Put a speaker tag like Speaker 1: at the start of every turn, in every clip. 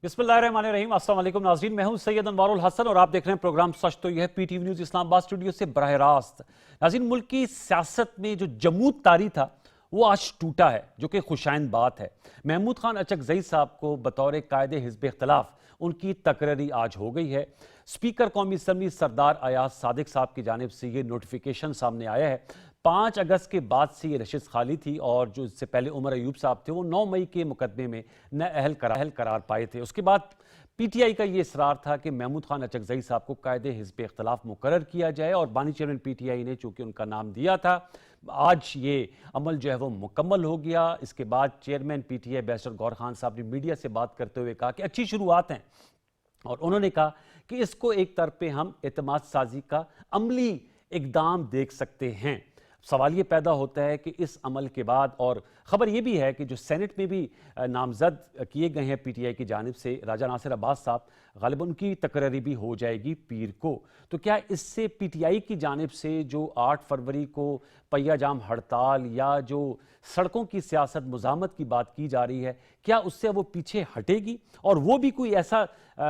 Speaker 1: بسم اللہ الرحمن الرحیم۔ السلام علیکم ناظرین، میں ہوں سید انوار الحسن اور آپ دیکھ رہے ہیں پروگرام سچ تو یہ ہے پی ٹی وی نیوز اسلام آباد اسٹوڈیو سے براہ راست۔ ناظرین، ملک کی سیاست میں جو جمود طاری تھا وہ آج ٹوٹا ہے، جو کہ خوشائند بات ہے۔ محمود خان اچکزئی صاحب کو بطور قائد حزب اختلاف ان کی تقرری آج ہو گئی ہے۔ اسپیکر قومی اسمبلی سردار ایاز صادق صاحب کی جانب سے یہ نوٹیفیکیشن سامنے آیا ہے۔ 5 اگست کے بعد سے یہ نشست خالی تھی اور جو اس سے پہلے عمر ایوب صاحب تھے وہ 9 مئی کے مقدمے میں نااہل قرار پائے تھے۔ اس کے بعد پی ٹی آئی کا یہ اصرار تھا کہ محمود خان اچکزئی صاحب کو قائد حزب اختلاف مقرر کیا جائے اور بانی چیئرمین پی ٹی آئی نے چونکہ ان کا نام دیا تھا، آج یہ عمل جو ہے وہ مکمل ہو گیا۔ اس کے بعد chairman P T I barrister گور خان صاحب نے میڈیا سے بات کرتے ہوئے کہا کہ اچھی شروعات ہیں، اور انہوں نے کہا کہ اس کو ایک طرف پہ ہم اعتماد سازی کا عملی اقدام دیکھ سکتے ہیں۔ سوال یہ پیدا ہوتا ہے کہ اس عمل کے بعد، اور خبر یہ بھی ہے کہ جو سینٹ میں بھی نامزد کیے گئے ہیں پی ٹی آئی کی جانب سے راجہ ناصر عباس صاحب، غالباً ان کی تقرری بھی ہو جائے گی پیر کو، تو کیا اس سے پی ٹی آئی کی جانب سے جو 8 فروری کو پہیہ جام ہڑتال یا جو سڑکوں کی سیاست مزاحمت کی بات کی جا رہی ہے، کیا اس سے وہ پیچھے ہٹے گی اور وہ بھی کوئی ایسا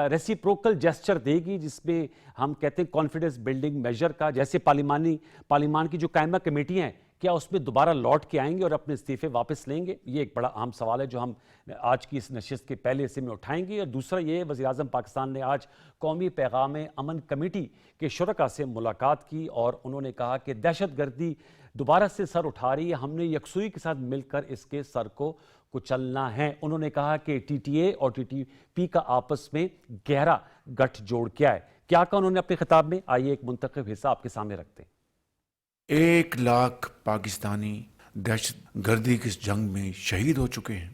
Speaker 1: ریسیپروکل جیسچر دے گی جس میں ہم کہتے ہیں کانفیڈنس بلڈنگ میجر کا، جیسے پارلیمان کی جو قائمہ کمیٹیاں ہیں، کیا اس میں دوبارہ لوٹ کے آئیں گے اور اپنے استعفے واپس لیں گے؟ یہ ایک بڑا اہم سوال ہے جو ہم آج کی اس نشست کے پہلے حصے میں اٹھائیں گے۔ اور دوسرا یہ، وزیر اعظم پاکستان نے آج قومی پیغام امن کمیٹی کے شرکاء سے ملاقات کی اور انہوں نے کہا کہ دہشت گردی دوبارہ سے سر اٹھا رہی ہے، ہم نے یکسوئی کے ساتھ مل کر اس کے سر کو کچلنا ہے۔ انہوں نے کہا کہ ٹی ٹی اے اور ٹی ٹی پی کا آپس میں گہرا گٹھ جوڑ کیا ہے۔ کیا کہا انہوں نے اپنے خطاب میں؟ آئیے ایک منتخب حصہ آپ کے سامنے رکھتے ہیں۔
Speaker 2: 1 لاکھ پاکستانی دہشت گردی کی جنگ میں شہید ہو چکے ہیں۔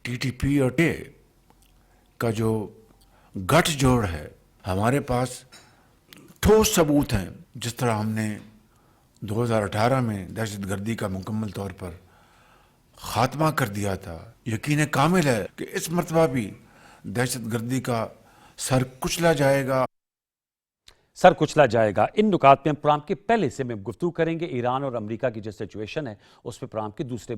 Speaker 2: ٹی ٹی پی اور ٹے کا جو گٹھ جوڑ ہے، ہمارے پاس ٹھوس ثبوت ہیں۔ جس طرح ہم نے 2018 میں دہشت گردی کا مکمل طور پر خاتمہ کر دیا تھا، یقین کامل ہے کہ اس مرتبہ بھی دہشت گردی کا سر کچلا جائے گا۔
Speaker 1: ان نکات پہ ہم پروگرام کے پہلے حصے میں گفتگو کریں گے۔ ایران اور امریکہ کی جو سچویشن ہے اس پہ پروگرام کے دوسرے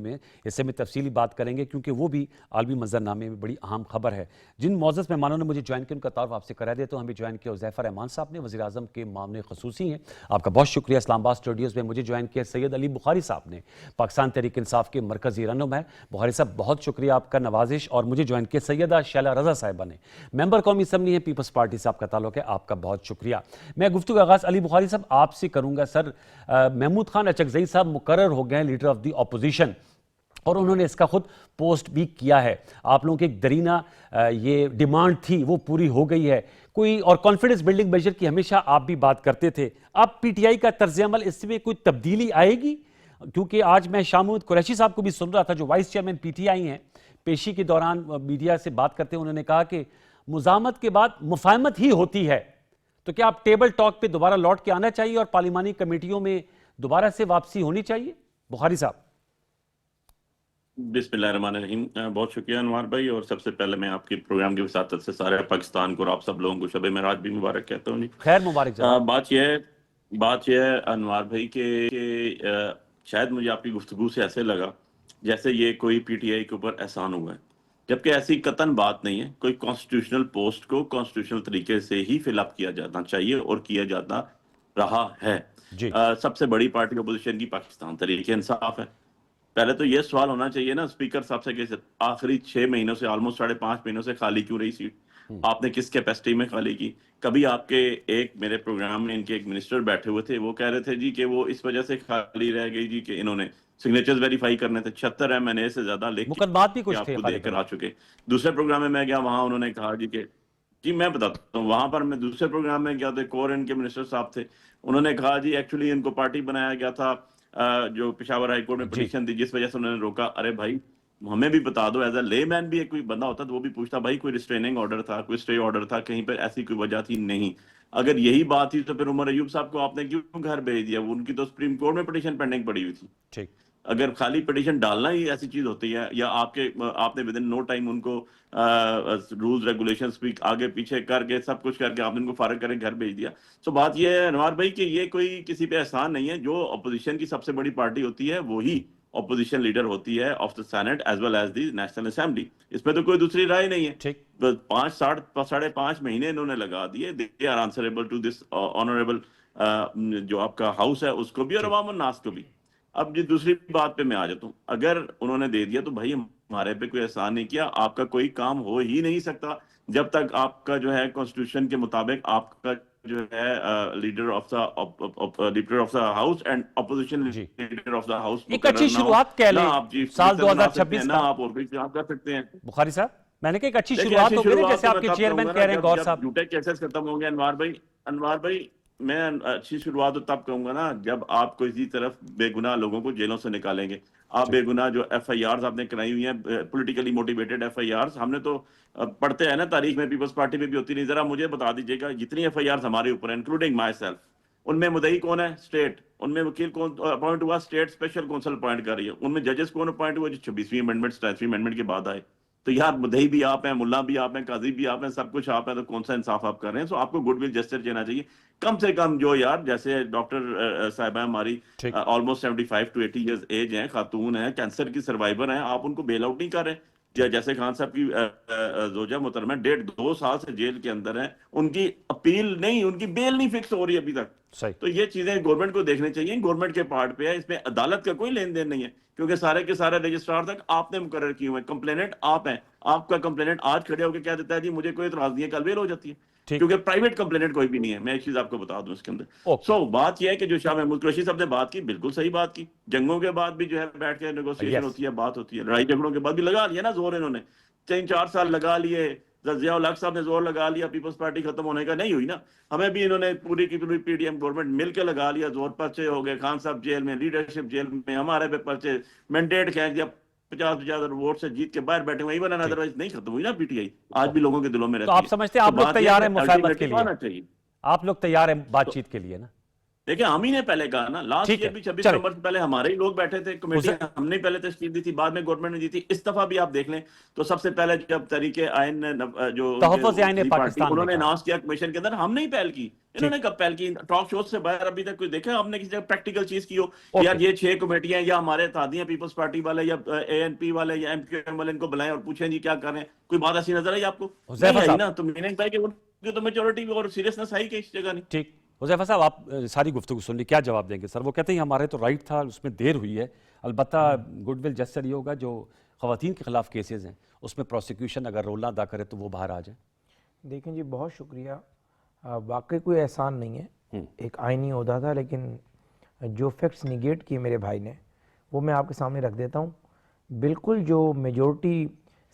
Speaker 1: حصے میں تفصیلی بات کریں گے، کیونکہ وہ بھی عالمی منظرنامے میں بڑی اہم خبر ہے۔ جن معزز مہمانوں نے مجھے جوائن کیا ان کا تعارف آپ سے کرا دیتا ہوں۔ ہمیں جوائن کیا حذیفہ رحمان صاحب نے، وزیر اعظم کے معاون خصوصی ہیں، آپ کا بہت شکریہ۔ اسلام آباد اسٹوڈیوز میں مجھے جوائن کیا سید علی بخاری صاحب نے، پاکستان تحریک انصاف کے مرکزی رہنما ہے، بخاری صاحب بہت شکریہ آپ کا، نوازش۔ اور مجھے جوائن کیا سیدہ شیلا رضا صاحبہ نے، ممبر قومی اسمبلی ہیں، پیپلز پارٹی سے آپ کا تعلق ہے، آپ کا بہت شکریہ۔ میں گفتگو کا آغاز علی بخاری صاحب آپ سے کروں گا۔ سر، محمود خان اچکزئی صاحب مقرر ہو گئے لیڈر آف دی اپوزیشن، اور انہوں نے اس کا خود پوسٹ بھی کیا ہے۔ آپ لوگوں کی ایک درینہ یہ ڈیمانڈ تھی وہ پوری ہو گئی ہے کوئی، اور کانفیڈنس بلڈنگ میجر کی ہمیشہ آپ بھی بات کرتے تھے۔ اب پی ٹی آئی کا طرز عمل، اس میں کوئی تبدیلی آئے گی؟ کیونکہ آج میں شاہ محمود قریشی صاحب کو بھی سن رہا تھا جو vice chairman P T I ہیں، پیشی کے دوران میڈیا سے بات کرتے ہیں انہوں نے کہا کہ مزاحمت کے بعد مفاہمت ہی ہوتی ہے، تو کیا آپ ٹیبل ٹاک پہ دوبارہ لوٹ کے آنا چاہیے اور پارلیمانی کمیٹیوں میں دوبارہ سے واپسی ہونی چاہیے؟ بخاری صاحب۔
Speaker 3: بسم اللہ الرحمن الرحیم۔ بہت شکریہ انوار بھائی، اور سب سے پہلے میں آپ کے پروگرام کی وساطت سے سارے پاکستان کو اور آپ سب لوگوں کو شب معراج بھی مبارک کہتا ہوں۔
Speaker 1: خیر مبارک جناب۔
Speaker 3: بات یہ ہے انوار بھائی کہ شاید مجھے آپ کی گفتگو سے ایسے لگا جیسے یہ کوئی پی ٹی آئی کے اوپر احسان ہوا ہے، جبکہ ایسی قطعاً بات نہیں ہے۔ کوئی کانسٹیٹیوشنل پوسٹ کو کانسٹیٹیوشنل طریقے سے ہی فل اپ کیا جانا چاہیے اور کیا جاتا رہا ہے۔
Speaker 1: جی،
Speaker 3: سب سے بڑی پارٹی اپوزیشن کی پاکستان تحریک انصاف ہے۔ پہلے تو یہ سوال ہونا چاہیے نا اسپیکر صاحب سے کہ آخری 6 مہینوں سے آلموسٹ 5.5 مہینوں سے خالی کیوں رہی سیٹ؟ آپ نے کس کیپیسٹی میں خالی کی؟ کبھی آپ کے ایک میرے پروگرام میں ان کے ایک منسٹر بیٹھے ہوئے تھے، وہ کہہ رہے تھے جی کہ وہ اس وجہ سے خالی رہ گئی جی کہ انہوں نے سگنیچرز ویریفائی کرنے تھے، 76 MNA سے زیادہ لکھ
Speaker 1: مقدمات بھی
Speaker 3: کے
Speaker 1: کچھ
Speaker 3: آپ
Speaker 1: تھے
Speaker 3: کو دے کر آ چکے۔ دوسرے پروگرام میں میں گیا، وہاں انہوں نے کہا جی میں بتاتا ہوں، وہاں پر میں دوسرے پروگرام میں گیا تھے، کور ان کے منسٹر صاحب تھے، انہوں نے کہا جی ایکچولی ان کو پارٹی بنایا گیا تھا جو پشاور ہائی کورٹ میں
Speaker 1: جی،
Speaker 3: پٹیشن تھی جس وجہ سے انہوں نے روکا۔ ارے بھائی ہمیں بھی بتا دو، ایز اے لے مین بھی ایک کوئی بندہ ہوتا تو وہ بھی پوچھتا بھائی کوئی ریسٹریننگ آرڈر تھا، کوئی اسٹے آرڈر تھا، کہیں پہ ایسی کوئی وجہ تھی؟ نہیں۔ اگر یہی بات تھی تو پھر عمر ایوب صاحب کو آپ نے کیوں گھر بھیج دیا؟ ان کی تو سپریم کورٹ میں پٹیشن پینڈنگ پڑی ہوئی تھی۔
Speaker 1: ٹھیک۔
Speaker 3: اگر خالی پٹیشن ڈالنا ہی ایسی چیز ہوتی ہے، یا آپ نے ود ان نو ٹائم ان کو رولز ریگولیشنز بھی آگے پیچھے کر کے سب کچھ کر کے آپ نے ان کو فارغ کرے گھر بھیج دیا۔ سو بات یہ ہے انوار بھائی کہ یہ کوئی کسی پہ احسان نہیں ہے، جو اپوزیشن کی سب سے بڑی پارٹی ہوتی ہے وہی اپوزیشن لیڈر ہوتی ہے of the senate as well as the national assembly. اس میں تو کوئی دوسری رائے نہیں ہے.
Speaker 1: ٹھیک.
Speaker 3: 5.5 مہینے انہوں نے لگا دیے. They are answerable to this honourable جو آپ کا ہاؤس ہے اس کو بھی اور عوام الناس کو بھی. اب جی دوسری بات پہ میں آ جاتا ہوں. اگر انہوں نے دے دیا تو بھائی ہمارے پہ کوئی احسان نہیں کیا. آپ کا کوئی کام ہو ہی نہیں سکتا جب تک آپ کا جو ہے کانسٹیٹیوشن کے مطابق آپ کا جو ہے leader of the house and opposition leader of the house
Speaker 1: ایک اچھی شروعات کہہ لیں سال 2026
Speaker 3: نہ آپ اور بھی کام کر سکتے ہیں.
Speaker 1: بخاری صاحب میں نے کہا ایک اچھی شروعات ہو گئی جیسے آپ کے چیئرمین کہہ رہے ہیں گور صاحب.
Speaker 3: جھوٹے کیسز ختم ہوں گے انوار بھائی. میں اچھی شروعات تب کہوں گا نا جب آپ کو اسی طرف بے گناہ لوگوں کو جیلوں سے نکالیں گے. آپ بے گناہ جو ایف آئی آرز آپ نے کرائی ہوئی ہیں پولیٹیکلی موٹیویٹڈ ایف آئی آرز, ہم نے تو پڑھتے ہیں نا تاریخ میں پیپلز پارٹی میں بھی ہوتی نہیں. ذرا مجھے بتا دیجیے گا جتنی ایف آئی آرز ہمارے اوپر ہیں انکلوڈنگ مائی سیلف, ان میں مدعی کون ہے؟ اسٹیٹ. ان میں وکیل کون اپوائنٹ ہوا؟ اسٹیٹ اسپیشل کونسل اپوائنٹ کر رہی ہے. ان میں ججز کون اپوائنٹ ہوا؟ جو 26ویں امینڈمنٹ 27ویں امینڈمنٹ کے بعد آئے. تو یار مدعی بھی آپ ہیں, ملا بھی آپ ہیں, قاضی بھی آپ ہیں, سب کچھ آپ ہیں. تو کون سا انصاف آپ کر رہے ہیں؟ سو آپ کو گڈ ول جسٹر دینا چاہیے کم سے کم. جو یار جیسے ڈاکٹر صاحبہ ہماری آلموسٹ 75 to 80 ایئرز ایج ہیں, خاتون ہیں, کینسر کی سروائیور ہیں, آپ ان کو بیل آؤٹ نہیں کر رہے. جیسے خان صاحب کی زوجہ محترمہ 1.5-2 سال سے جیل کے اندر ہیں, ان کی اپیل نہیں, ان کی بیل نہیں فکس ہو رہی ابھی تک. تو یہ چیزیں گورنمنٹ کو دیکھنی چاہیے. گورنمنٹ کے پارٹ پہ ہے, اس میں عدالت کا کوئی لین دین نہیں ہے کیونکہ سارے کے سارے رجسٹرار تک آپ نے مقرر کیے ہوئے. کمپلیننٹ آپ ہیں. آپ کا کمپلیننٹ آج کھڑے ہو کے کہہ دیتا ہے جی مجھے کوئی اعتراض نہیں ہے, کل بیل ہو جاتی ہے کیونکہ پرائیویٹ کمپلیننٹ کوئی بھی نہیں ہے. میں ایک چیز آپ کو بتا دوں اس کے اندر. سو بات یہ ہے کہ جو شاہ محمود قریشی صاحب نے بات کی بالکل صحیح بات کی. جنگوں کے بعد بھی جو ہے بیٹھ کے نیگوسیشن ہوتی ہے, بات ہوتی ہے. لڑائی جھگڑوں کے بعد بھی لگا لیا نا زور, انہوں نے 3-4 سال لگا لیے. ضیاء الحق صاحب نے زور لگا لیا, پیپلز پارٹی ختم ہونے کا نہیں ہوئی نا. ہمیں بھی انہوں نے پوری کی پوری پی ڈی ایم گورنمنٹ مل کے لگا لیا زور. پرچے ہو گئے, خان صاحب جیل میں, لیڈرشپ جیل میں, ہمارے پہ پرچے, مینڈیٹ کھینچ دیا, 50,000 ووٹ سے جیت کے باہر بیٹھے ہوئے. ایون ادروائز نہیں ختم ہوئی نا پی ٹی آئی, آج بھی لوگوں کے دلوں میں رہتی ہے.
Speaker 1: تو آپ سمجھتے ہیں آپ لوگ تیار ہیں مفاہمت کے لیے؟ آپ لوگ تیار ہیں بات چیت کے لیے نا؟
Speaker 3: دیکھیں ہم ہی نے پہلے کہا نا, لاسٹ ایئر بھی 26 نومبر سے پہلے ہمارے ہی لوگ بیٹھے تھے, کمیٹی ہم نے پہلے تشکیل دی تھی, بعد میں گورنمنٹ نے دی تھی. اس دفعہ بھی آپ دیکھ لیں تو سب سے پہلے جب تحریک آئین جو
Speaker 1: تحفظ آئین پاکستان
Speaker 3: انہوں نے اناؤنس کیا کمیشن کے اندر, ہم نے ہی پہل کی. انہوں نے کب پہل کی؟ ٹاک شوز سے باہر ابھی تک کوئی دیکھا ہم نے کسی جگہ پریکٹیکل چیز کی ہو یار یہ 6 کمیٹیاں یا ہمارے اتحادیاں پیپلز پارٹی والے یا اے این پی والے یا ایم کیو ایم والے ان کو بلائیں اور پوچھیں جی کیا کر رہے ہیں؟ کوئی بات ایسی نظر آئی آپ کو؟ نہیں آئی نا. تو میننگ بھائی کہ تو میجورٹی اور سیریسنس آئی کہ اس جگہ نہیں.
Speaker 1: ٹھیک. حذیفہ صاحب آپ ساری گفتگو سن لی, کیا جواب دیں گے سر؟ وہ کہتے ہیں ہمارے تو رائٹ تھا, اس میں دیر ہوئی ہے. البتہ گڈ ول جسٹر یہ ہوگا جو خواتین کے خلاف کیسز ہیں اس میں پروسیکیوشن اگر رول نہ ادا کرے تو وہ باہر آ جائیں.
Speaker 4: دیکھیں جی بہت شکریہ. واقعی کوئی احسان نہیں ہے, ایک آئینی عہدہ تھا, لیکن جو فیکٹس نگیٹ کیے میرے بھائی نے وہ میں آپ کے سامنے رکھ دیتا ہوں. بالکل جو میجورٹی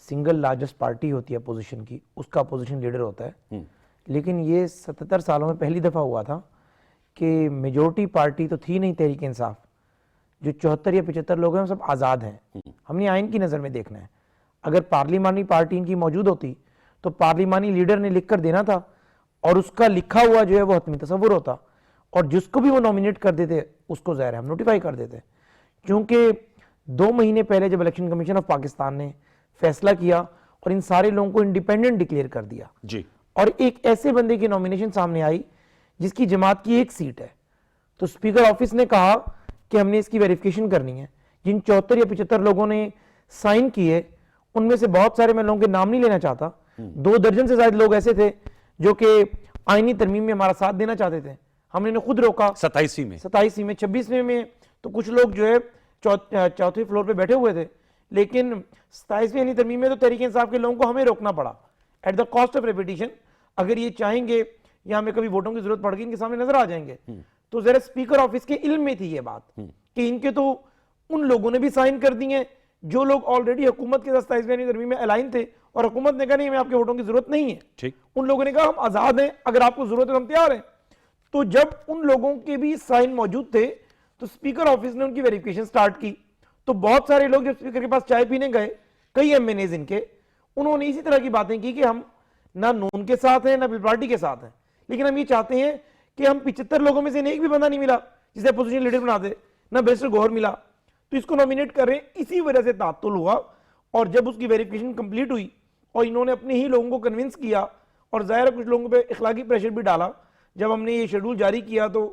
Speaker 4: سنگل لارجسٹ پارٹی ہوتی ہے اپوزیشن کی, اس کا اپوزیشن لیڈر ہوتا ہے. لیکن یہ 77 سالوں میں پہلی دفعہ ہوا تھا کہ میجورٹی پارٹی تو تھی نہیں تحریک انصاف, جو 74 یا 75 لوگ ہیں وہ سب آزاد ہیں. ہم نے آئین کی نظر میں دیکھنا ہے. اگر پارلیمانی پارٹی ان کی موجود ہوتی تو پارلیمانی لیڈر نے لکھ کر دینا تھا اور اس کا لکھا ہوا جو ہے وہ حتمی تصور ہوتا, اور جس کو بھی وہ نومینیٹ کر دیتے اس کو ظاہر ہم نوٹیفائی کر دیتے. چونکہ 2 مہینے پہلے جب الیکشن کمیشن آف پاکستان نے فیصلہ کیا اور ان سارے لوگوں کو انڈیپینڈنٹ ڈکلیئر کر دیا
Speaker 1: جی, اور
Speaker 4: ایک ایسے بندے کی نومینیشن سامنے آئی جس کی جماعت کی 1 سیٹ ہے, تو اسپیکر آفس نے کہا کہ ہم نے اس کی ویریفیکیشن کرنی ہے. جن 74 یا 75 لوگوں نے سائن کیے ان میں سے بہت سارے, میں لوگوں کے نام نہیں لینا چاہتا, 2 درجن سے زائد لوگ ایسے تھے جو کہ آئینی ترمیم میں ہمارا ساتھ دینا چاہتے تھے. ہم نے انہیں خود روکا.
Speaker 1: 27ویں میں
Speaker 4: 26ویں میں تو کچھ لوگ جو ہے 4تھے فلور پہ بیٹھے ہوئے تھے, لیکن 27ویں آئینی ترمیم میں تو تحریک انصاف کے لوگوں کو ہمیں روکنا پڑا at the cost of repetition. اگر یہ چاہیں گے یا ہمیں کبھی ووٹوں کی ضرورت پڑ گئی ان کے سامنے نظر آ جائیں گے. تو ذرا اسپیکر آفس کے علم میں تھی یہ بات کہ ان کے تو ان لوگوں نے بھی سائن کر دی ہیں جو لوگ آلریڈی حکومت کے 27ویں ترمیم میں الائن تھے, اور حکومت نے کہا نہیں ہمیں آپ کے ووٹوں کی ضرورت نہیں ہے. ان لوگوں نے کہا ہم آزاد ہیں, اگر آپ کو ضرورت ہے ہم تیار ہیں. تو جب ان لوگوں کے بھی سائن موجود تھے تو اسپیکر آفس نے ان کی ویریفیکیشن سٹارٹ کی. تو بہت سارے لوگ جب اسپیکر کے پاس چائے پینے گئے, کئی ایم این ایز ان کے, انہوں نے اسی طرح کی باتیں کی کہ ہم نہ نون کے ساتھ ہیں نہ پیپل پارٹی کے ساتھ ہیں, لیکن ہم یہ چاہتے ہیں کہ ہم 75 لوگوں میں سے ایک بھی بندہ نہیں ملا جسے اپوزیشن لیڈر بنا دے, نہ بیرسٹر گوہر ملا, تو اس کو نومینیٹ کر رہے ہیں. اسی وجہ سے تعطل ہوا, اور جب اس کی ویریفیکیشن کمپلیٹ ہوئی اور انہوں نے اپنے ہی لوگوں کو کنونس کیا, اور ظاہر ہے کچھ لوگوں پہ اخلاقی پریشر بھی ڈالا. جب ہم نے یہ شیڈول جاری کیا تو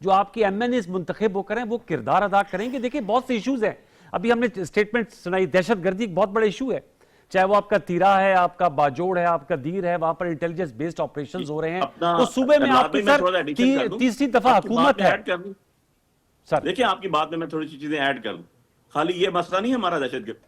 Speaker 1: جو آپ کے ایم این ایز منتخب ہو کریں وہ کردار ادا کریں گے. دیکھیں بہت سے ایشوز ہیں, ابھی ہم نے اسٹیٹمنٹ سنائی, دہشت گردی ایک بہت بڑا ایشو ہے, چاہے وہ آپ کا تیرا ہے, آپ کا باجوڑ ہے, آپ کا دیر ہے, وہاں پر انٹیلیجنس بیسڈ آپریشنز ہو رہے ہیں. اس صوبے میں آپ کی سر تیسری دفعہ حکومت ہے. سر
Speaker 3: دیکھیں آپ کی بات میں تھوڑی سی چیزیں ایڈ کر دوں. خالی یہ مسئلہ نہیں ہے ہمارا دہشت گرد,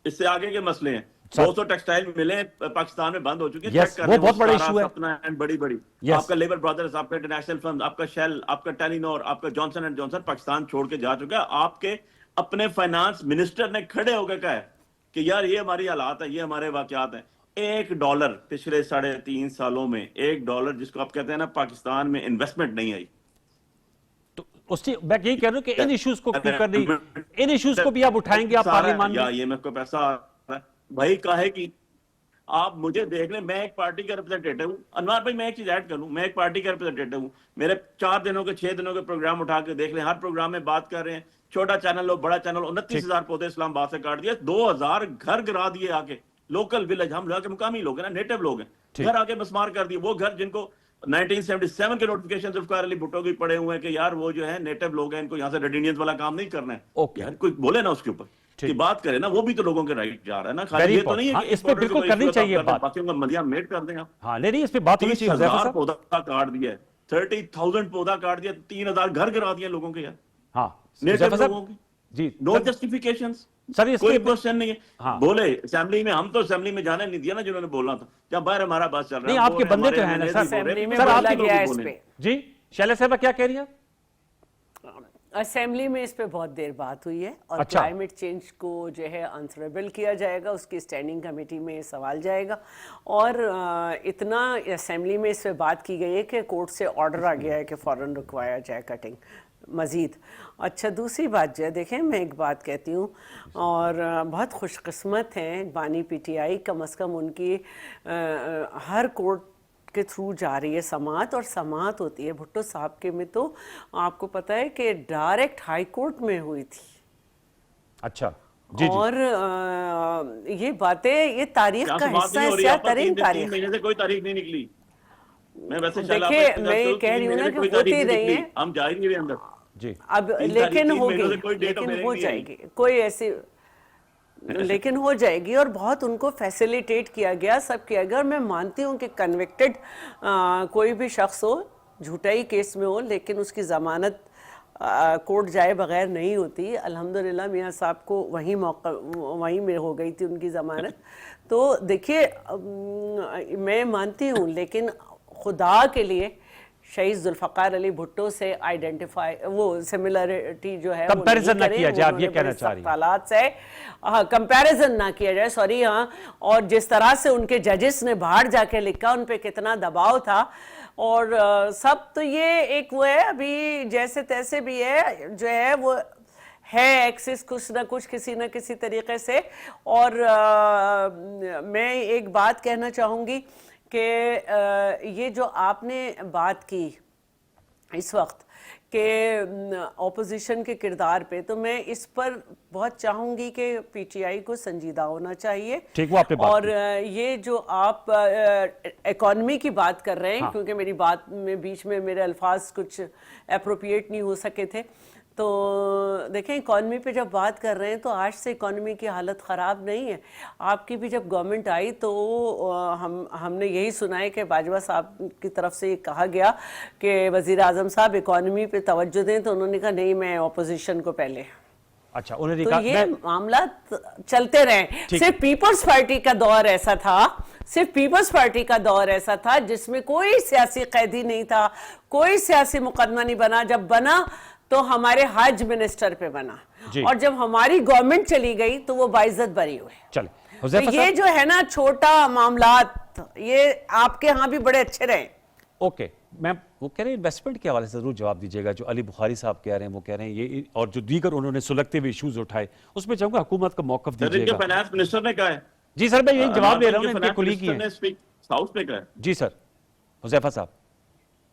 Speaker 3: اس سے آگے کے مسئلے ہیں. 200 ٹیکسٹائل ملیں پاکستان میں بند ہو چکی ہیں,
Speaker 1: وہ بہت بڑا ایشو ہے.
Speaker 3: بڑی بڑی آپ کا لیبر برادرز, آپ کا انٹرنیشنل فرم, آپ کا شیل, آپ کا ٹیلینور, آپ کا جانسن اینڈ جانسن پاکستان چھوڑ کے جا چکا ہے. آپ کے اپنے فائنانس منسٹر نے کھڑے ہو کے کہا ہے کہ یار یہ ہماری حالات ہیں, یہ ہمارے واقعات ہیں. $1 پچھلے 3.5 سالوں میں $1 جس کو آپ کہتے ہیں نا پاکستان میں انویسٹمنٹ نہیں آئی.
Speaker 1: میں یہی کہہ رہا ہوں کہ ان ایشوز کو کیوں کر نہیں, ان ایشوز کو بھی آپ اٹھائیں گے آپ پارلیمان میں.
Speaker 3: یہ میں کو پیسہ آ رہا ہے بھائی کاہے کی, آپ مجھے دیکھ لیں, میں ایک پارٹی کا ریپرزنٹیٹو ہوں. انوار بھائی میں ایک چیز ایڈ کر لوں, میں ایک پارٹی کا ریپرزنٹیٹو ہوں. میرے 4 دنوں کے 6 دنوں کے پروگرام اٹھا کے دیکھ لیں, ہر پروگرام میں بات کر رہے ہیں, چھوٹا چینل ہو بڑا چینل, 29,000 پودے اسلام آباد سے کاٹ دیا, 2,000 گھر گرا دیے آ کے. لوکل ولیج, ہم لوگ کے مقامی لوگ ہیں نا, نیٹو لوگ ہیں, گھر آ کے مسمار کر دیے. وہ گھر جن کو 1977 کے نوٹیفیکیشن ذوالفقار علی بھٹو کی پڑے ہوئے ہیں کہ یار وہ جو ہے نیٹو لوگ ہیں, ان کو یہاں سے ریڈینینز والا کام نہیں کرنا ہے. یار کوئی بولے نا اس کے اوپر کہ بات کرے نا, وہ بھی تو لوگوں کے رائٹ جا رہا ہے نا. خالی یہ تو نہیں ہے کہ
Speaker 1: اس پہ بالکل کرنی چاہیے بات,
Speaker 3: باقیوں کا مدیاں میٹ کر دیں آپ.
Speaker 1: ہاں نہیں اس پہ بات ہونی چاہیے.
Speaker 3: 30,000 پودا کاٹ دیا ہے, 30,000 پودا کاٹ دیا, 3,000 گھر گرا دیا لوگوں کے. یار
Speaker 1: ہاں
Speaker 3: نیٹو لوگوں کی
Speaker 1: جی,
Speaker 3: نو جسٹیفیکیشنز, کوئی کوشچن نہیں ہے. بولے اسمبلی میں, ہم تو اسمبلی میں جانے نہیں دیا نا جنہوں نے بولنا تھا, جب باہر ہمارا بات چل رہا ہے.
Speaker 1: نہیں آپ کے بندے تو ہیں نا سر,
Speaker 5: اسمبلی میں
Speaker 1: سر آپ
Speaker 5: بولا
Speaker 1: کی
Speaker 5: گیا اس پہ.
Speaker 1: جی شیلہ صاحبہ کیا کہہ رہی ہیں؟
Speaker 5: اسمبلی میں اس پہ بہت دیر بات ہوئی ہے, اور کلائمیٹ چینج کو جو ہے آنسریبل کیا جائے گا, اس کی اسٹینڈنگ کمیٹی میں سوال جائے گا. اور اتنا اسمبلی میں اس پہ بات کی گئی ہے کہ کورٹ سے آرڈر آ گیا ہے کہ فوراً رکوایا جائے کٹنگ مزید. اچھا دوسری بات جو ہے, دیکھیں میں ایک بات کہتی ہوں, اور بہت خوش قسمت ہیں بانی پی ٹی آئی, کم از کم ان کی ہر کورٹ کے تھرو جا رہی ہے سماعت, اور سماعت ہوتی ہے. بھٹو صاحب کے میں تو آپ کو پتہ ہے کہ ڈائریکٹ ہائی کورٹ میں ہوئی تھی.
Speaker 1: اچھا جی,
Speaker 5: اور یہ باتیں, یہ تاریخ کا حصہ ہے, سیاہ ترین تاریخ.
Speaker 3: 3 مہینے سے کوئی تاریخ نہیں نکلی. میں ویسے
Speaker 5: دیکھیں میں یہ کہہ رہی ہوں نا کہ ہوتی رہی ہیں,
Speaker 3: ہم جا ہی نہیں رہے اندر
Speaker 1: جی,
Speaker 5: اب لیکن ہوگی, لیکن ہو جائے گی, کوئی ایسی لیکن ہو جائے گی. اور بہت ان کو فیسیلیٹیٹ کیا گیا, سب کیا گیا. اور میں مانتی ہوں کہ کنوکٹڈ کوئی بھی شخص ہو, جھوٹا ہی کیس میں ہو, لیکن اس کی ضمانت کورٹ جائے بغیر نہیں ہوتی. الحمدللہ میاں صاحب کو وہیں میں ہو گئی تھی ان کی ضمانت. تو دیکھیے میں مانتی ہوں, لیکن خدا کے لیے شہید ذوالفقار علی بھٹو سے آئیڈینٹیفائی, وہ سملرٹی جو ہے
Speaker 1: کمپیریزن نہ کیا جائے, آپ یہ کہنا چاہ رہی ہیں.
Speaker 5: حالات سے کمپیریزن نہ کیا جائے, سوری. ہاں, اور جس طرح سے ان کے ججز نے باہر جا کے لکھا, ان پہ کتنا دباؤ تھا, اور سب تو یہ ایک وہ ہے, ابھی جیسے تیسے بھی ہے جو ہے وہ ہے ایکسس کچھ نہ کچھ کسی نہ کسی طریقے سے. اور میں ایک بات کہنا چاہوں گی کہ یہ جو آپ نے بات کی اس وقت کہ اپوزیشن کے کردار پہ, تو میں اس پر بہت چاہوں گی کہ پی ٹی آئی کو سنجیدہ ہونا چاہیے. اور یہ جو آپ اکانومی کی بات کر رہے ہیں, کیونکہ میری بات میں بیچ میں میرے الفاظ کچھ اپروپریٹ نہیں ہو سکے تھے, تو دیکھیں اکانومی پہ جب بات کر رہے ہیں تو آج سے اکانومی کی حالت خراب نہیں ہے. آپ کی بھی جب گورنمنٹ آئی تو ہم نے یہی سنا ہے کہ باجوہ صاحب کی طرف سے یہ کہا گیا کہ وزیر اعظم صاحب اکانومی پہ توجہ دیں, تو انہوں نے کہا نہیں میں اپوزیشن کو پہلے.
Speaker 1: اچھا انہوں نے
Speaker 5: تو
Speaker 1: کہا
Speaker 5: یہ معاملات چلتے رہے. صرف پیپلز پارٹی کا دور ایسا تھا, صرف پیپلز پارٹی کا دور ایسا تھا جس میں کوئی سیاسی قیدی نہیں تھا, کوئی سیاسی مقدمہ نہیں بنا. جب بنا تو ہمارے حج منسٹر پہ بنا, اور جب ہماری گورنمنٹ چلی گئی تو وہ باعزت بری ہوئے.
Speaker 1: چلے
Speaker 5: یہ جو ہے نا چھوٹا معاملات, یہ آپ کے ہاں بھی بڑے اچھے رہے.
Speaker 1: اوکے, میں وہ کہہ رہے ہیں انویسٹمنٹ کے حوالے سے ضرور جواب دیجیے گا. جو علی بخاری صاحب کہہ رہے ہیں وہ کہہ رہے ہیں یہ, اور جو دیگر انہوں نے سلگتے ہوئے ایشوز اٹھائے, اس میں چاہوں گا حکومت کا موقف دیجیے گا.
Speaker 3: فائنانس منسٹر نے کہا ہے.
Speaker 1: جی سر میں یہی جواب دے رہا ہوں, ان کے کلیگ ہی ہیں.
Speaker 3: ساؤتھ پہ کہا ہے.
Speaker 1: جی سر حذیفہ صاحب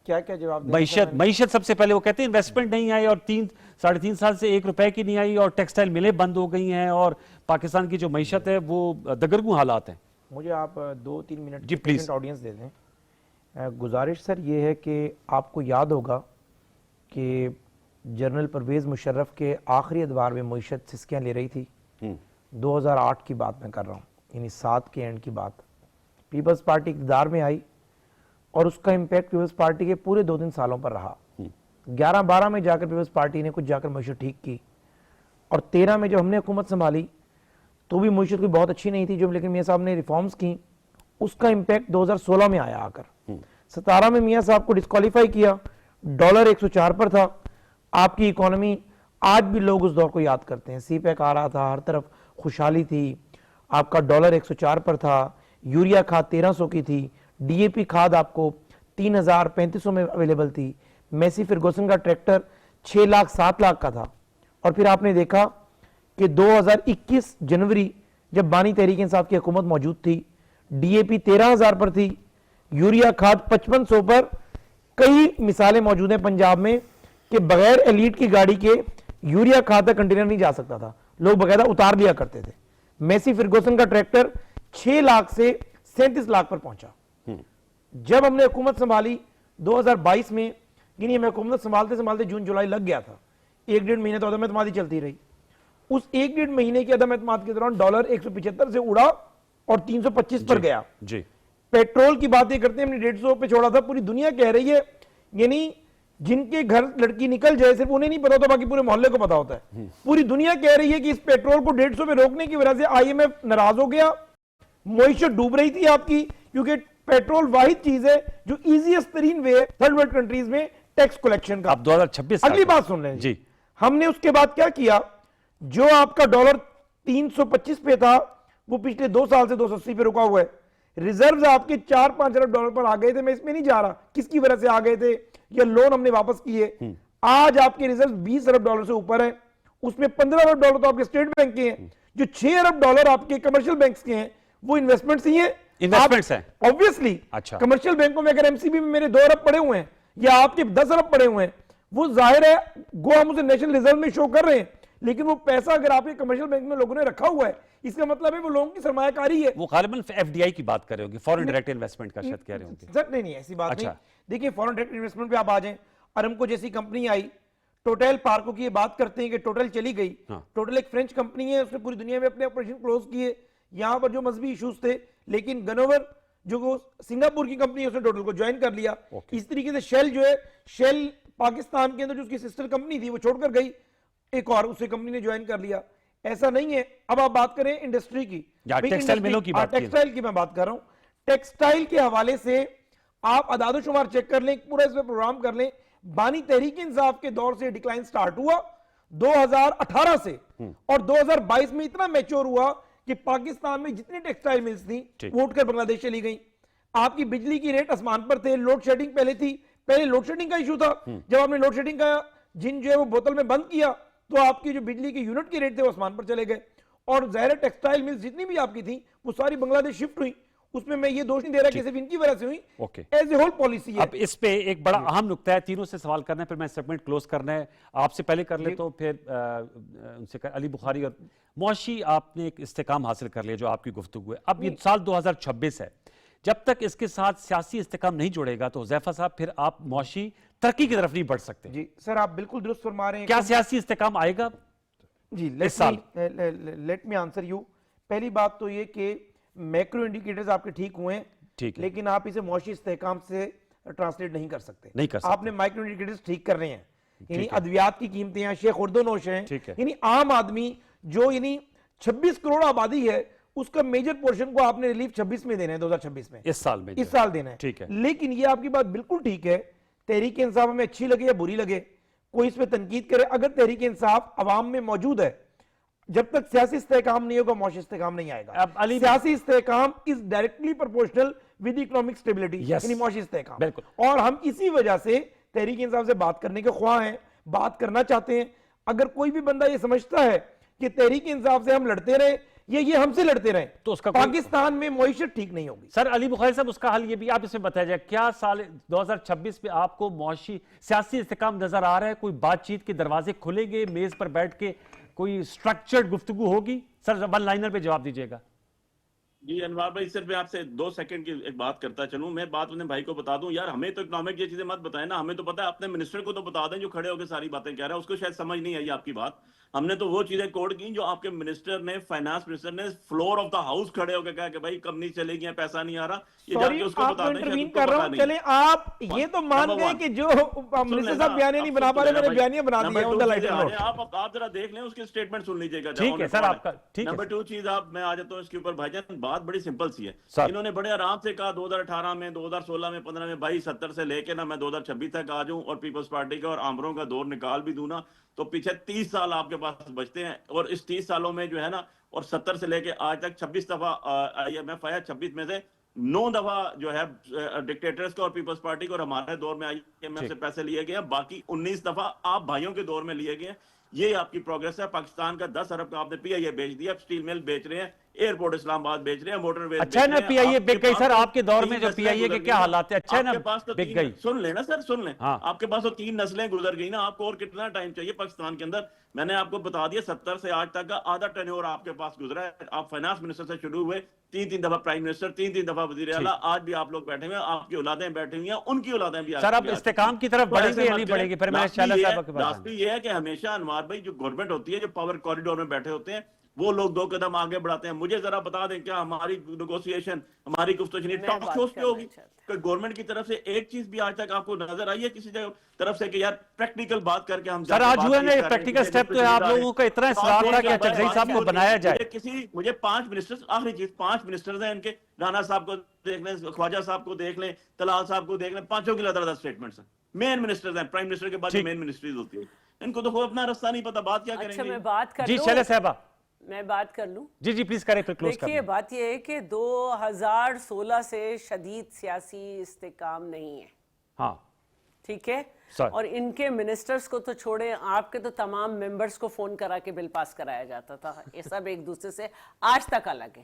Speaker 4: کیا جواب
Speaker 1: معیشت سب سے پہلے وہ کہتے ہیں انویسٹمنٹ نہیں آئی, اور 3.5 سال سے 1 روپے کی نہیں آئی, اور ٹیکسٹائل ملیں بند ہو گئی ہیں, اور پاکستان کی جو معیشت ہے وہ دگرگوں حالات ہیں.
Speaker 4: مجھے آپ 2-3 منٹ
Speaker 1: جی پلیز
Speaker 4: آڈینس دے دیں. گزارش سر یہ ہے کہ آپ کو یاد ہوگا کہ جنرل پرویز مشرف کے آخری ادوار میں معیشت سسکیاں لے رہی تھی. 2008 کی بات میں کر رہا ہوں, یعنی 7 کے اینڈ کی بات. پیپلز پارٹی اقتدار میں آئی اور اس کا امپیکٹ پیپلز پارٹی کے پورے 2-3 سالوں پر رہا. 11-12 میں جا کر پیپلز پارٹی نے کچھ جا کر معیشت ٹھیک کی, اور 13 میں جب ہم نے حکومت سنبھالی تو بھی معیشت کوئی بہت اچھی نہیں تھی, جو لیکن میاں صاحب نے ریفارمز کی. اس کا امپیکٹ 2016 میں آیا آ کر. 17 میں میاں صاحب کو ڈسکوالیفائی کیا, ڈالر 104 پر تھا. آپ کی اکانومی آج بھی لوگ اس دور کو یاد کرتے ہیں. سی پیک آ رہا تھا, ہر طرف خوشحالی تھی, آپ کا ڈالر 104 پر تھا, یوریا کھاد 1300 کی تھی, ڈی اے پی کھاد آپ کو 3000-3500 میں اویلیبل تھی, میسی فرگوسن کا ٹریکٹر 6 لاکھ 7 لاکھ کا تھا. اور پھر آپ نے دیکھا کہ 2021 جنوری جب بانی تحریک انصاف کی حکومت موجود تھی, ڈی اے پی 13,000 پر تھی, یوریا کھاد 5500 پر. کئی مثالیں موجود ہیں پنجاب میں کہ بغیر ایلیٹ کی گاڑی کے یوریا کھاد کا کنٹینر نہیں جا سکتا تھا, لوگ باقاعدہ اتار لیا کرتے تھے. میسی فرگوسن کا ٹریکٹر 6 لاکھ سے 37 لاکھ پر پہنچا. جب ہم نے حکومت سنبھالی 2022 میں, یعنی ہمیں حکومت سنبھالتے جون جولائی لگ گیا تھا, 1-1.5 مہینے تو عدم اعتمادی چلتی رہی. اس 1-1.5 مہینے کی عدم اعتماد کے دوران ڈالر 175 سے اڑا اور 325 پر گیا.
Speaker 1: جی
Speaker 4: پیٹرول کی باتیں کرتے ہیں, ہم نے 150 پہ چھوڑا تھا. پوری دنیا کہہ رہی ہے, یعنی جن کے گھر لڑکی نکل جائے صرف انہیں نہیں پتا ہوتا, باقی پورے محلے کو پتا ہوتا ہے. پوری دنیا کہہ رہی ہے کہ اس پیٹرول کو 150 پہ روکنے کی وجہ سے آئی ایم ایف ناراض ہو گیا. معیشت ڈوب رہی تھی آپ کی, کیونکہ پیٹرول واحد چیز ہے جو ایزیسٹ ترین وے ہے تھرڈ ورلڈ کنٹریز میں ٹیکس کلیکشن کا.
Speaker 1: اب 2026
Speaker 4: اگلی بات سن لیں
Speaker 1: جی.
Speaker 4: ہم نے اس کے بعد کیا کیا, جو آپ کا ڈالر 325 پہ تھا وہ پچھلے 2 سال سے 280 پہ رکا ہوا ہے. ریزروز آپ کے 4-5 ارب ڈالر پر آ گئے تھے. میں اس میں نہیں جا رہا کس کی وجہ سے آ گئے تھے, یا لون ہم نے واپس کیے. آج آپ کے ریزرو 20 ارب ڈالر سے اوپر ہیں. اس میں 15 ارب ڈالر تو آپ کے اسٹیٹ بینک کے ہیں, جو 6 ارب ڈالر آپ کے کمرشل بینکس کے ہیں وہ انویسٹمنٹس ہی ہیں.
Speaker 1: انویسٹمنٹس ہیں
Speaker 4: obviously.
Speaker 1: اچھا.
Speaker 4: کمرشل بینکوں میں اگر ایم سی بی میں میرے 2 ارب پڑے ہوئے ہیں یا آپ کے 10 ارب پڑے ہوئے ہیں, وہ ظاہر ہے گو ہم اسے نیشنل ریزرو میں شو کر رہے ہیں, لیکن وہ پیسہ اگر آپ کے کمرشل بینک میں لوگوں نے رکھا ہوا ہے, اس کا مطلب ہے وہ لوگوں کی سرمایہ کاری ہے.
Speaker 1: وہ غالباً ایف ڈی آئی کی بات کر رہے ہوں گے, فورن ڈائریکٹ انویسٹمنٹ کا شاید کہہ رہے ہوں گے.
Speaker 4: سر نہیں ایسی بات نہیں. دیکھیں فورن ڈائریکٹ انویسٹمنٹ پہ آپ آ جائیں, ارمکو جیسی کمپنی آئی, ٹوٹل پارکو کی یہ بات کرتے ہیں کہ ٹوٹل چلی گئی. ٹوٹل ایک فرینچ کمپنی ہے, اس نے پوری دنیا میں اپنے آپریشن کلوز کیے. یہاں پر جو مذہبی ایشوز تھے, لیکن گنوور جو سنگاپور کی کمپنی ہے اس نے ٹوٹل کو جوائن کر لیا. اس طریقے سے شیل جو ہے, شیل پاکستان کے اندر جو اس کی سسٹر کمپنی تھی وہ چھوڑ کر گئی, ایک اور اسے کمپنی نے جوائن کر لیا. ایسا نہیں ہے. اب آپ بات کریں انڈسٹری کی,
Speaker 1: ٹیکسٹائل ملوں کی بات,
Speaker 4: ٹیکسٹائل کی میں بات کر رہا ہوں. ٹیکسٹائل کے حوالے سے آپ اعداد و شمار چیک کر لیں, پورا اس پہ پروگرام کر لیں. بانی تحریک انصاف کے دور سے ڈکلائن سٹارٹ ہوا 2018 سے, اور 2022 میں اتنا میچور ہوا کہ پاکستان میں جتنی ٹیکسٹائل ملز تھیں وہ اٹھ کر بنگلہ دیش چلی گئیں. آپ کی بجلی کی ریٹ آسمان پر تھے, لوڈ شیڈنگ پہلے تھی, پہلے لوڈ شیڈنگ کا ایشو تھا. جب آپ نے لوڈ شیڈنگ کا جن جو ہے وہ بوتل میں بند کیا تو آپ کی جو بجلی کی یونٹ کی ریٹ تھے وہ آسمان پر چلے گئے. اور ظاہر ٹیکسٹائل ملز جتنی بھی آپ کی تھیں وہ ساری بنگلہ دیش شفٹ ہوئی. اس میں یہ دوش نہیں دے رہا کہ صرف ان کی وجہ سے ہوئی, ایز اے ہول پالیسی ہے.
Speaker 1: اب اس پہ ایک بڑا اہم نکتہ ہے, تینوں سے سوال کرنا ہے, پھر میں سیگمنٹ کلوز کرنا ہے. آپ سے پہلے کر لے تو پھر ان سے علی بخاری. اور معاشی آپ نے ایک استحکام حاصل کر لیا جو آپ کی گفتگو ہے. اب یہ سال 2026 ہے, جب تک اس کے ساتھ سیاسی استحکام نہیں جڑے گا تو حذیفہ صاحب پھر آپ معاشی ترقی کی طرف نہیں بڑھ سکتے.
Speaker 4: جی سر آپ بالکل درست فرما رہے ہیں.
Speaker 1: کیا سیاسی استحکام آئے گا؟
Speaker 4: جی لیٹ می آنسر یو. پہلی بات تو یہ کہ میکرو انڈیکیٹرز آپ کے ٹھیک ہوئے ہیں, لیکن آپ اسے معاشی استحکام سے ٹرانسلیٹ نہیں کر سکتے. آپ نے مائکرو انڈیکیٹرز ٹھیک کر رہے ہیں, یعنی ادویات کی قیمتیں ہیں, شیخ اردو نوش ہیں, یعنی عام آدمی جو یعنی 26 کروڑ آبادی ہے اس کا میجر پورشن کو آپ نے ریلیف 26 میں دینا ہے, 2026 میں,
Speaker 1: اس سال میں,
Speaker 4: اس سال دینا ہے. لیکن یہ آپ کی بات بالکل ٹھیک ہے. تحریک انصاف ہمیں اچھی لگے یا بری لگے, کوئی اس پہ تنقید کرے, اگر تحریک انصاف عوام میں موجود ہے, جب تک سیاسی استحکام نہیں ہوگا معاشی استحکام نہیں آئے گا. سیاسی استحکام is directly proportional with economic stability, یعنی معاشی استحکام. اور ہم اسی وجہ سے تحریک انصاف سے بات کرنے کے خواہاں ہیں, بات کرنا چاہتے ہیں. اگر کوئی بھی بندہ یہ سمجھتا ہے کہ تحریک انصاف سے ہم لڑتے رہے یا یہ ہم سے لڑتے رہے تو اس کا پاکستان میں معیشت ٹھیک نہیں ہوگی.
Speaker 1: سر علی بخاری صاحب, اس کا حل یہ بھی آپ اس میں بتایا جائے, کیا سال 2026 میں آپ کو معاشی سیاسی استحکام نظر آ رہا ہے؟ کوئی بات چیت کے دروازے کھلیں گے, میز پر بیٹھ کے کوئی سٹرکچرڈ گفتگو ہوگی؟ سر ون لائنر پہ جواب دیجئے گا.
Speaker 3: جی انوار بھائی، صرف میں آپ سے 2 سیکنڈ کی ایک بات کرتا چلوں. میں بات اپنے بھائی کو بتا دوں، یار ہمیں تو اکنامک یہ چیزیں مت بتائیں نا، ہمیں تو پتا ہے. اپنے منسٹر کو تو بتا دیں جو کھڑے ہو کے ساری باتیں کہہ رہا ہے، اس کو شاید سمجھ نہیں آئی آپ کی بات. ہم نے تو وہ چیزیں کوڈ کی جو آپ کے منسٹر نے، فائنانس منسٹر نے فلور آف دا ہاؤس کھڑے ہو کے کہا کہ بھائی کمپنی چلے گی، پیسہ نہیں آ رہا. یہ جا
Speaker 4: سوری
Speaker 3: کے اس کو
Speaker 4: آپ
Speaker 3: بتا
Speaker 4: کو
Speaker 3: دیں، شاید
Speaker 4: انٹروین
Speaker 3: اس کو
Speaker 4: کر رہا
Speaker 3: پتا
Speaker 4: ہوں.
Speaker 3: نہیں.
Speaker 4: چلیں آپ یہ تو مان گئے کہ جو منسٹر صاحب بیانیہ نہیں بنا پا رہے، میں نے بیانیہ بنا دیا آن دا لائٹر نوٹ.
Speaker 3: آپ ذرا دیکھ لیں اس کی اسٹیٹمنٹ سن لیجیے گا.
Speaker 1: ٹھیک ہے سر آپ کا، ٹھیک ہے.
Speaker 3: نمبر 2 چیز آپ، میں آ جاتا ہوں اس کے اوپر. بھائی جان بات بڑی سمپل سی ہے.
Speaker 1: سر
Speaker 3: انہوں نے بڑے آرام سے کہا 2018 میں، 2016 میں، 15 میں، بھائی 70 سے لے کے نا میں 2026 تک آ جاؤں اور پیپلز پارٹی کا اور آمروں کا دور نکال بھی دوں نا، تو پیچھے 30 سال آپ کے پاس بچتے ہیں. اور اس 30 سالوں میں جو ہے نا، اور 70 سے لے کے آج تک 26 دفعہ IMF آیا، 26 میں سے 9 دفعہ جو ہے ڈکٹیٹرز کو اور پیپلز پارٹی کو اور ہمارے دور میں IMF سے پیسے لیے گئے ہیں. باقی 19 دفعہ آپ بھائیوں کے دور میں لیے گئے ہیں. یہ آپ کی پروگریس ہے. پاکستان کا 10 ارب کا آپ نے PIA بیچ دیا، اسٹیل مل بیچ رہے ہیں، ایئرپورٹ اسلام آباد بیچ رہے ہیں، موٹر ویز
Speaker 1: اچھا ہے نا PIA بک گئی سر، آپ کے دور میں جو PIA کے کیا حالات ہیں، اچھا ہے نا بک گئی.
Speaker 3: سن لیں نا سر، سن لیں.
Speaker 1: ہاں.
Speaker 3: آپ کے پاس تو 3 نسلیں گزر گئی نا، آپ کو اور کتنا ٹائم چاہیے پاکستان کے اندر؟ میں نے آپ کو بتا دیا 70 سے آج تک کا آدھا ٹینیور آپ کے پاس گزرا ہے. آپ فائنانس منسٹر سے شروع ہوئے، 3 دفعہ پرائم منسٹر، 3 دفعہ وزیر اعلیٰ، آج بھی آپ لوگ بیٹھے ہوئے ہیں، آپ کی اولادیں بیٹھی ہوئی ہیں، ان کی اولادیں بھی.
Speaker 1: سر آپ استحکام کی طرف بڑھیں گے یا نہیں بڑھیں گے؟ پھر میں شہلا صاحب کے پاس.
Speaker 3: لاسٹلی یہ ہے کہ ہمیشہ انوار بھائی جو گورنمنٹ ہوتی ہے، جو پاور کوریڈور میں بیٹھے ہوتے ہیں، وہ لوگ 2 قدم آگے بڑھاتے ہیں. مجھے ذرا بتا دیں کیا ہماری نیگوسیشن، ہماری گفتگو ٹاک شوز پہ ہوگی؟ کہ گورنمنٹ کی طرف سے ایک چیز بھی آج تک آپ کو نظر آئی ہے کسی طرف سے کہ یار پریکٹیکل بات کر کے ہم
Speaker 1: سر آج ہوا ہے پریکٹیکل سٹیپ؟ تو آپ لوگوں کا اتنا اصرار تھا کہ چغزئی صاحب کو بنایا جائے.
Speaker 3: مجھے 5 منسٹرز، آخری چیز 5 منسٹرز ہیں ان کے، رانا صاحب کو دیکھ لیں، خواجہ صاحب کو دیکھ لیں، طلال صاحب کو دیکھ لیں، 5 کی علیحدہ اسٹیٹمنٹس ہیں. مین منسٹرز ہیں، پرائم منسٹر کے بعد مین منسٹریز ہوتی ہے. ان کو تو خود اپنا رستہ نہیں پتا، بات کیا کریں گے.
Speaker 5: اچھا میں بات کر
Speaker 1: جی
Speaker 5: لوں،
Speaker 1: شہلا صاحبہ
Speaker 5: میں بات کر لوں.
Speaker 1: جی پلیز کریں، پھر کلوز کریں.
Speaker 5: دیکھیے بات یہ ہے کہ 2016 سے شدید سیاسی استحکام نہیں ہے.
Speaker 1: ہاں
Speaker 5: ٹھیک ہے. اور ان کے منسٹرز کو تو چھوڑیں، آپ کے تو تمام ممبرز کو فون کرا کے بل پاس کرایا جاتا تھا. یہ سب ایک دوسرے سے آج تک الگ ہے.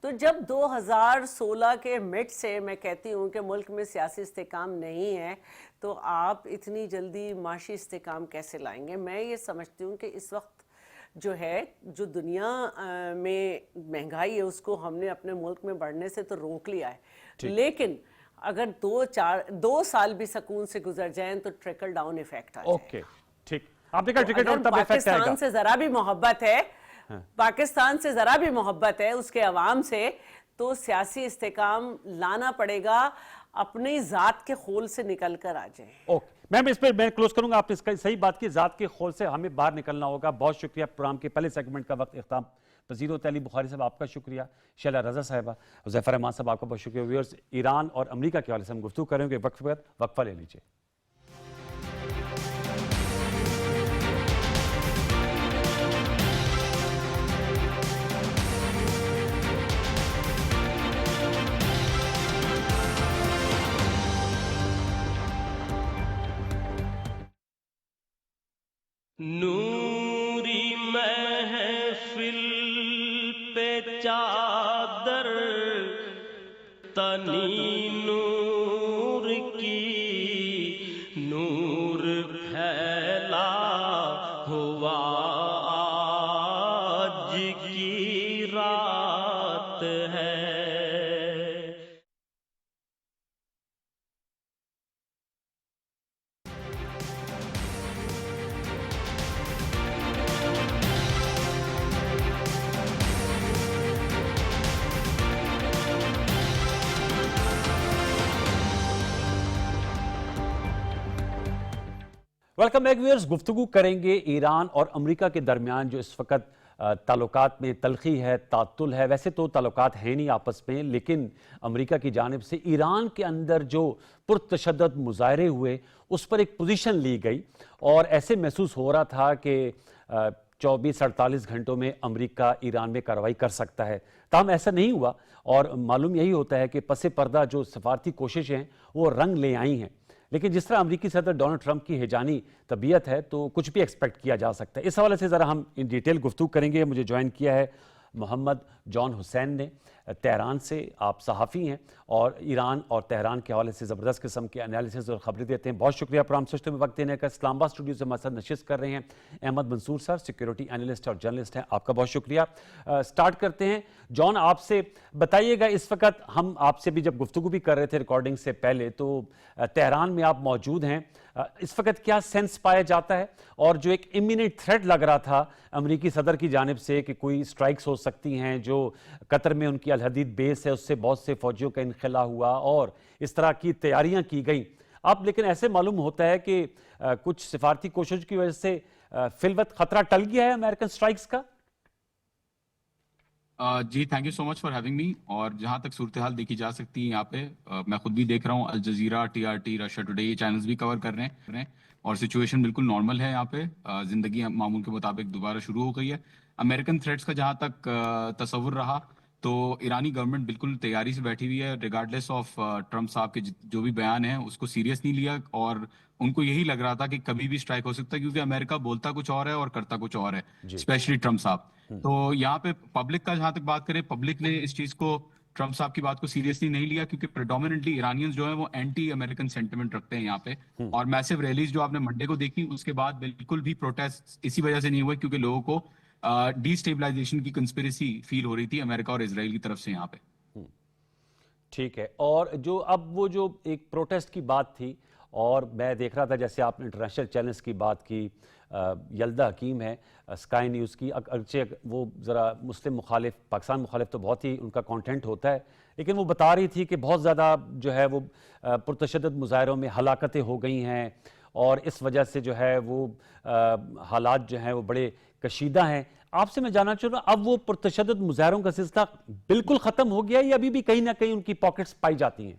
Speaker 5: تو جب 2016 کے مڈ سے میں کہتی ہوں کہ ملک میں سیاسی استحکام نہیں ہے، تو آپ اتنی جلدی معاشی استحکام کیسے لائیں گے؟ میں یہ سمجھتی ہوں کہ اس وقت جو ہے، جو دنیا میں مہنگائی ہے، اس کو ہم نے اپنے ملک میں بڑھنے سے تو روک لیا ہے. لیکن اگر 2 سال بھی سکون سے گزر جائیں تو ٹریکل ڈاؤن ایفیکٹ آ جائے.
Speaker 1: اوکے ٹھیک. آپ نے کہا ٹریکل ڈاؤن تب ایفیکٹ آئے گا.
Speaker 5: پاکستان سے ذرا بھی محبت ہے، پاکستان سے ذرا بھی محبت ہے اس کے عوام سے، تو سیاسی استحکام لانا پڑے گا، اپنی ذات کے خول سے نکل کر آ جائیں.
Speaker 1: اوکے میم، اس پہ میں کلوز کروں گا. آپ نے صحیح بات کی، ذات کے خول سے ہمیں باہر نکلنا ہوگا. بہت شکریہ. پروگرام کے پہلے سیگمنٹ کا وقت اختتام پذیر ہوتا ہے. علی بخاری صاحب آپ کا شکریہ، شیلا رضا صاحبہ، حذیفہ رحمان صاحب آپ کا بہت شکریہ. ویورز، ایران اور امریکہ کے حوالے سے ہم گفتگو کریں گے. وقفہ لے لیجیے.
Speaker 6: نوری محفل پہ چادر تنی نور کی، نور پھیلا ہوا آج کی رات ہے.
Speaker 1: Welcome back viewers. گفتگو کریں گے ایران اور امریکہ کے درمیان جو اس وقت تعلقات میں تلخی ہے، تعطل ہے. ویسے تو تعلقات ہیں نہیں آپس میں، لیکن امریکہ کی جانب سے ایران کے اندر جو پرتشدد مظاہرے ہوئے اس پر ایک پوزیشن لی گئی، اور ایسے محسوس ہو رہا تھا کہ 24-48 گھنٹوں میں امریکہ ایران میں کارروائی کر سکتا ہے. تاہم ایسا نہیں ہوا، اور معلوم یہی ہوتا ہے کہ پس پردہ جو سفارتی کوششیں ہیں وہ رنگ لے آئی ہیں. لیکن جس طرح امریکی صدر ڈونلڈ ٹرمپ کی ہیجانی طبیعت ہے تو کچھ بھی ایکسپیکٹ کیا جا سکتا ہے. اس حوالے سے ذرا ہم ان ڈیٹیل گفتگو کریں گے. مجھے جوائن کیا ہے محمد جان حسین نے، تہران سے. آپ صحافی ہیں اور ایران اور تہران کے حوالے سے زبردست قسم کے انالیسز اور خبریں دیتے ہیں. بہت شکریہ پروگرام سچ میں وقت دینے کا. اسلام آباد اسٹوڈیو سے ہمارے ساتھ نشست کر رہے ہیں احمد منصور سر, سیکیورٹی انالسٹ اور جرنلسٹ ہیں. آپ کا بہت شکریہ. سٹارٹ کرتے ہیں جان آپ سے. بتائیے گا اس وقت ہم آپ سے بھی جب گفتگو بھی کر رہے تھے ریکارڈنگ سے پہلے, تو تہران میں آپ موجود ہیں, اس وقت کیا سینس پایا جاتا ہے؟ اور جو ایک امییننٹ تھریٹ لگ رہا تھا امریکی صدر کی جانب سے کہ کوئی سٹرائکس ہو سکتی ہیں, جو قطر میں ان کی الحدید بیس ہے اس سے بہت سے فوجیوں کا انخلا ہوا اور اس طرح کی تیاریاں کی گئیں. اب لیکن ایسے معلوم ہوتا ہے کہ کچھ سفارتی کوشش کی وجہ سے فی الوقت خطرہ ٹل گیا ہے امریکن سٹرائکس کا.
Speaker 7: جی thank you so much for having me. اور جہاں تک صورتحال دیکھی جا سکتی ہے یہاں پہ, میں خود بھی دیکھ رہا ہوں, الجزیرہ, TRT, رشیا ٹوڈے, یہ چینلز بھی کور کر رہے ہیں اور سچویشن بالکل نارمل ہے یہاں پہ. زندگی معمول کے مطابق دوبارہ شروع ہو گئی ہے. امریکن تھریٹس کا جہاں تک تصور رہا تو ایرانی گورنمنٹ بالکل تیاری سے بیٹھی ہوئی ہے. ریگارڈلیس آف ٹرمپ صاحب کے جو بھی بیان ہیں اس کو سیریس نہیں لیا, اور ان کو یہی لگ رہا تھا کہ کبھی بھی اسٹرائک ہو سکتا ہے, کیونکہ امریکہ بولتا کچھ اور ہے اور کرتا کچھ اور ہے, اسپیشلی ٹرمپ صاحب. تو یہاں پہ پبلک کا جہاں تک بات کریں, پبلک نے اس چیز کو, ٹرمپ صاحب کی بات کو سیریسلی نہیں لیا, کیونکہ پریڈومیننٹلی ایرانینز جو ہیں وہ اینٹی امریکن سینٹیمنٹ رکھتے ہیں یہاں پہ. اور میسو ریلیز جو آپ نے منڈے کو دیکھی, اس کے بعد بالکل بھی پروٹیسٹ اسی وجہ سے نہیں ہوئے کیونکہ لوگوں کو ڈی اسٹیبلائزیشن کی کنسپریسی فیل ہو رہی تھی امریکہ اور اسرائیل کی طرف سے یہاں پہ.
Speaker 1: ٹھیک ہے. اور جو اب وہ جو ایک پروٹیسٹ کی بات تھی, اور میں دیکھ رہا تھا جیسے آپ نے انٹرنیشنل چینلز کی بات کی, یلدا حکیم ہے اسکائی نیوز کی, اگرچہ وہ ذرا مسلم مخالف, پاکستان مخالف تو بہت ہی ان کا کانٹینٹ ہوتا ہے, لیکن وہ بتا رہی تھی کہ بہت زیادہ جو ہے وہ پرتشدد مظاہروں میں ہلاکتیں ہو گئی ہیں, اور اس وجہ سے جو ہے وہ حالات جو ہیں وہ بڑے کشیدہ ہیں. آپ سے میں جاننا چاہوں گا, اب وہ پرتشدد مظاہروں کا سلسلہ بالکل ختم ہو گیا یا ابھی بھی کہیں نہ کہیں ان کی پاکٹس پائی جاتی ہیں؟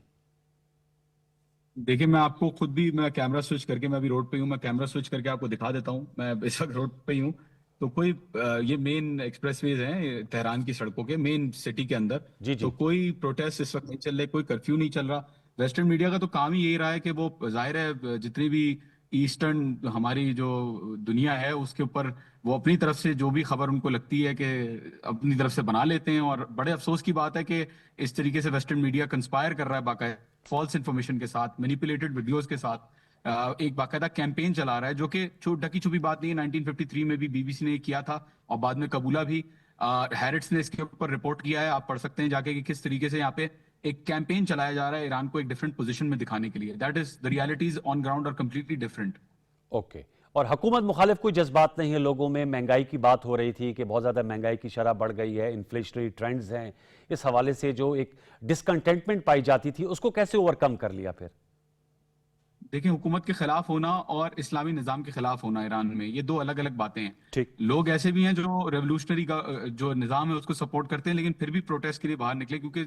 Speaker 7: دیکھیں میں آپ کو خود بھی, میں کیمرہ سوئچ کر کے, میں ابھی روڈ پہ ہوں, میں کیمرہ سوئچ کر کے آپ کو دکھا دیتا ہوں. میں اس وقت روڈ پہ ہی ہوں, تو کوئی یہ مین ایکسپریس ویز ہیں تہران کی سڑکوں کے, مین سٹی کے اندر, تو کوئی پروٹیسٹ اس وقت نہیں چل رہے, کوئی کرفیو نہیں چل رہا. ویسٹرن میڈیا کا تو کام ہی یہی رہا ہے کہ وہ ظاہر ہے جتنی بھی ایسٹرن ہماری جو دنیا ہے اس کے اوپر وہ اپنی طرف سے جو بھی خبر ان کو لگتی ہے کہ اپنی طرف سے بنا لیتے ہیں. اور بڑے افسوس کی بات ہے کہ اس طریقے سے ویسٹرن میڈیا کنسپائر کر رہا ہے باقاعدہ فالس انفارمیشن کے ساتھ, مینیپولیٹڈ ویڈیوز کے ساتھ, ایک باقاعدہ کیمپین چلا رہا ہے, جو کہ ڈھکی چھپی بات نہیں ہے. 1953 میں بھی BBC نے کیا تھا اور بعد میں قبولہ بھی. ہیرٹس نے اس کے اوپر رپورٹ کیا ہے, آپ پڑھ سکتے ہیں جا کے کہ کس طریقے سے یہاں پہ ایک کیمپین چلایا جا رہا ہے ایران کو ایک ڈفرنٹ پوزیشن میں دکھانے کے لیے. That is the realities on ground اور کمپلیٹلی ڈفرنٹ.
Speaker 1: اوکے. اور حکومت مخالف کوئی جذبات نہیں ہے لوگوں میں؟ مہنگائی کی بات ہو رہی تھی کہ بہت زیادہ مہنگائی کی شرح بڑھ گئی ہے, انفلیشنری ٹرینڈز ہیں, اس حوالے سے جو ایک ڈسکنٹینٹمنٹ پائی جاتی تھی اس کو کیسے اوور کم کر لیا پھر؟
Speaker 7: دیکھیں حکومت کے خلاف ہونا اور اسلامی نظام کے خلاف ہونا ایران میں, یہ دو الگ الگ باتیں ہیں.
Speaker 1: ٹھیک.
Speaker 7: لوگ ایسے بھی ہیں جو ریولوشنری کا جو نظام ہے اس کو سپورٹ کرتے ہیں, لیکن پھر بھی پروٹیسٹ کے لیے باہر نکلے, کیونکہ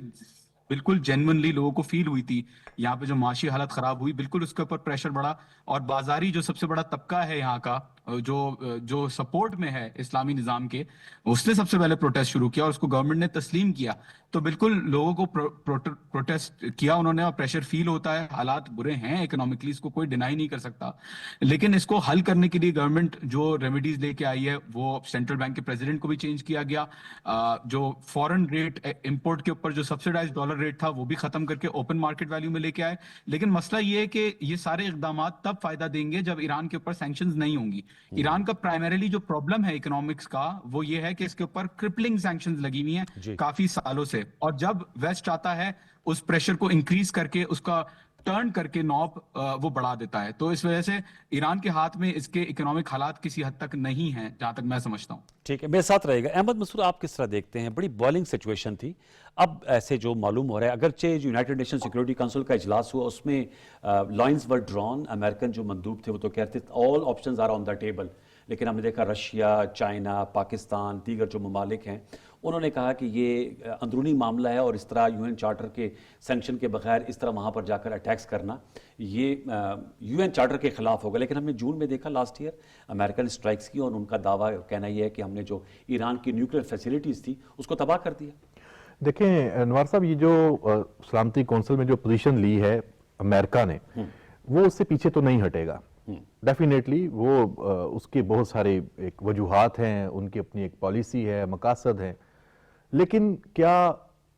Speaker 7: بالکل جینونلی لوگوں کو فیل ہوئی تھی یہاں پہ جو معاشی حالت خراب ہوئی, بالکل اس کے اوپر پریشر بڑھا. اور بازاری جو سب سے بڑا طبقہ ہے یہاں کا جو سپورٹ میں ہے اسلامی نظام کے, اس نے سب سے پہلے پروٹیسٹ شروع کیا اور اس کو گورنمنٹ نے تسلیم کیا. تو بالکل لوگوں کو پروٹیسٹ کیا انہوں نے, اور پریشر فیل ہوتا ہے, حالات برے ہیں اکنامکلی, اس کو کوئی ڈینائی نہیں کر سکتا. لیکن اس کو حل کرنے کے لیے گورنمنٹ جو ریمیڈیز لے کے آئی ہے, وہ سینٹرل بینک کے پریزیڈنٹ کو بھی چینج کیا گیا. جو فورن ریٹ امپورٹ کے اوپر جو سبسڈائز ڈالر ریٹ تھا وہ بھی ختم کر کے اوپن مارکیٹ ویلیو میں لے کے آئے. لیکن مسئلہ یہ ہے کہ یہ سارے اقدامات تب فائدہ دیں گے جب ایران کے اوپر سینکشنز نہیں ہوں گی. ایران کا پرائمریلی جو پرابلم ہے اکنامکس کا وہ یہ ہے کہ اس کے اوپر کرپلنگ سینکشنز لگی ہوئی ہیں کافی سالوں سے, اور جب ویسٹ آتا ہے اس پریشر کو انکریز کر کے اس کا ٹرن کر کے نوب وہ بڑھا دیتا ہے. تو اس وجہ سے ایران کے ہاتھ میں اس کے اکنامک حالات کسی حد تک نہیں ہیں جہاں تک میں سمجھتا ہوں.
Speaker 1: ٹھیک ہے, میرے ساتھ رہے گا. احمد منصور, آپ کس طرح دیکھتے ہیں؟ بڑی بوائلنگ سچویشن تھی, اب ایسے جو معلوم ہو رہا ہے, اگرچہ جو یونائٹڈ نیشن سیکورٹی کونسل کا اجلاس ہوا اس میں لائنز ور ڈرون, امریکن جو مندوب تھے وہ تو کہتے تھے all options are on the table, لیکن ہم نے دیکھا رشیا, چائنا, پاکستان, دیگر جو ممالک ہیں انہوں نے کہا کہ یہ اندرونی معاملہ ہے اور اس طرح یو این چارٹر کے سینکشن کے بغیر اس طرح وہاں پر جا کر اٹیکس کرنا یہ یو این چارٹر کے خلاف ہوگا. لیکن ہم نے جون میں دیکھا لاسٹ ایئر امریکن اسٹرائکس کی, اور ان کا دعویٰ کہنا یہ ہے کہ ہم نے جو ایران کی نیوکلیر فیسلٹیز تھی اس کو تباہ کر دیا.
Speaker 8: دیکھیں انوار صاحب, یہ جو سلامتی کونسل میں جو پوزیشن لی ہے امریکہ نے, وہ اس سے پیچھے تو نہیں ہٹے گا. ڈیفینیٹلی وہ اس کے بہت سارے ایک وجوہات ہیں, ان کی اپنی ایک پالیسی ہے, مقاصد ہیں, لیکن کیا